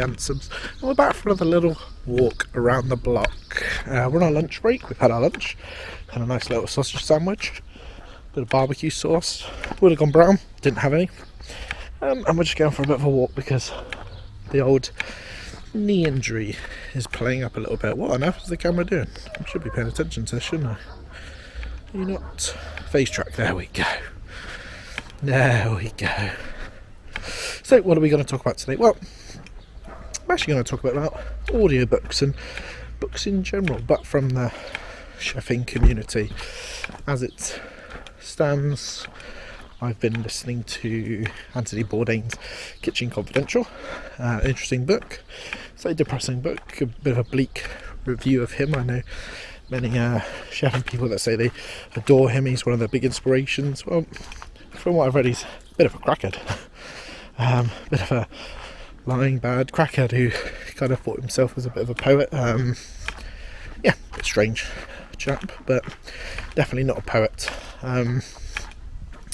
Ansons, and we're back for another little walk around the block. We're on our lunch break. We've had our lunch, had a nice little sausage sandwich, bit of barbecue sauce, would have gone brown, didn't have any, and we're just going for a bit of a walk because the old knee injury is playing up a little bit. What on earth is the camera doing? I should be paying attention to this, shouldn't I? You're not. Face track, there we go. So what are we going to talk about today? Well, I'm actually going to talk about audiobooks and books in general, but from the chefing community. As it stands, I've been listening to Anthony Bourdain's Kitchen Confidential, an interesting book, slightly depressing book, a bit of a bleak review of him. I know many chefing people that say they adore him, he's one of their big inspirations. Well, from what I've read, he's a bit of a crackhead, bit of a lying bad crackhead who kind of thought himself as a bit of a poet. Yeah, a bit strange chap, but definitely not a poet,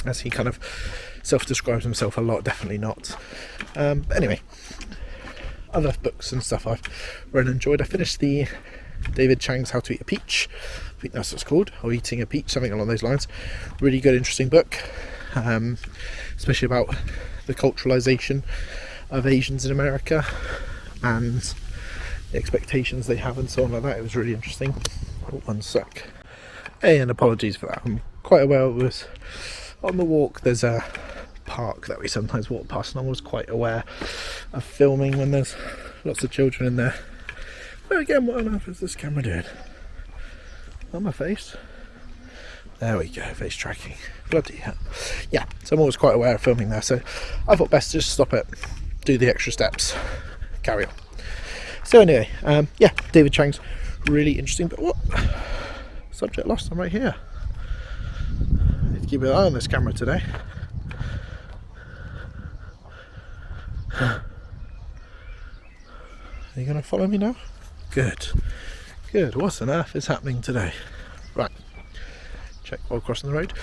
as he kind of self-describes himself a lot. Definitely not. But anyway, other books and stuff I've read and enjoyed. I finished the David Chang's How to Eat a Peach, I think that's what it's called, or Eating a Peach, something along those lines. Really good, interesting book, especially about the culturalization of Asians in America and the expectations they have and so on like that. It was really interesting. Oh, one sec. Hey, and apologies for that. I'm quite aware it was on the walk. There's a park that we sometimes walk past, and I was quite aware of filming when there's lots of children in there. But again, what on earth is this camera doing? On my face? There we go, face tracking. Bloody hell. Yeah, so I'm always quite aware of filming there, so I thought best to just stop it, do the extra steps, carry on. So anyway, yeah, David Chang's really interesting, but what? Subject lost, I'm right here. I need to keep an eye on this camera today. Are you going to follow me now? Good. What on earth is happening today? Right. Check while crossing the road.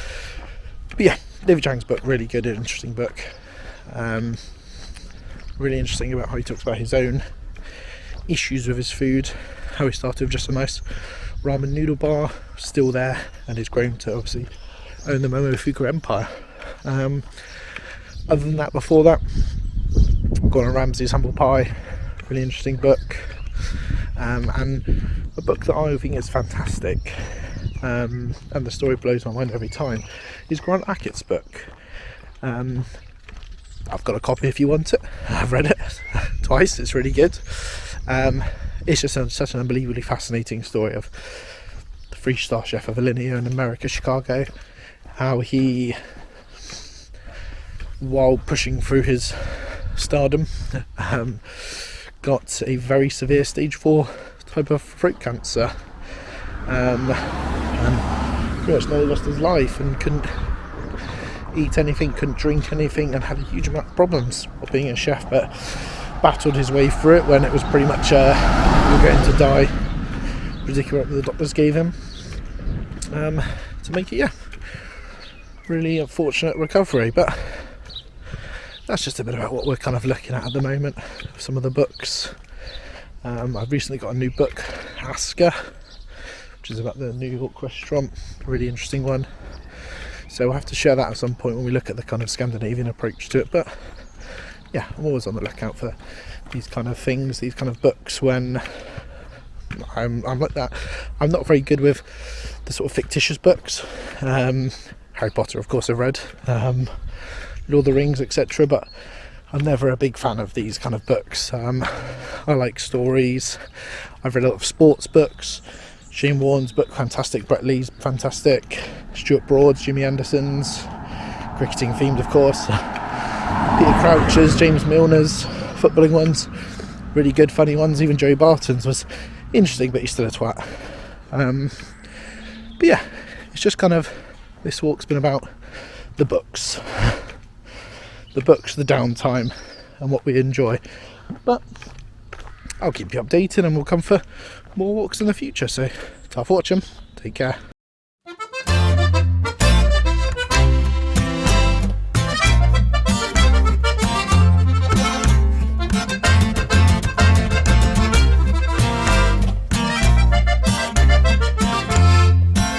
But yeah, David Chang's book, really good, interesting book. Really interesting about how he talks about his own issues with his food, how he started with just a nice ramen noodle bar, still there, and he's grown to obviously own the Momofuku empire. Other than that, before that, Gordon Ramsay's Humble Pie, really interesting book. And a book that I think is fantastic, and the story blows my mind every time, is Grant Achat's book. I've got a copy if you want it. I've read it twice, it's really good. It's just such an unbelievably fascinating story of the 3-star chef of Alinea in America, Chicago, how he, while pushing through his stardom, got a very severe stage 4 type of throat cancer, and pretty much nearly lost his life and couldn't eat anything, couldn't drink anything, and had a huge amount of problems of being a chef, but battled his way through it when it was pretty much you're going to die. Ridiculous what the doctors gave him, to make it, yeah, really unfortunate recovery. But that's just a bit about what we're kind of looking at the moment, some of the books. I've recently got a new book, Asker, which is about the New York restaurant, a really interesting one. So we'll have to share that at some point when we look at the kind of Scandinavian approach to it. But yeah, I'm always on the lookout for these kind of things, these kind of books, when I'm like that. I'm not very good with the sort of fictitious books. Harry Potter, of course, I've read. Lord of the Rings, etc., but I'm never a big fan of these kind of books. I like stories. I've read a lot of sports books. Shane Warne's book, fantastic. Brett Lee's fantastic. Stuart Broad's, Jimmy Anderson's, cricketing themed, of course. Peter Crouch's, James Milner's, footballing ones, really good, funny ones. Even Joey Barton's was interesting, but he's still a twat. But yeah, it's just kind of, this walk's been about the books, the downtime, and what we enjoy. But I'll keep you updated, and we'll come for more walks in the future. So, ta for watching. Take care.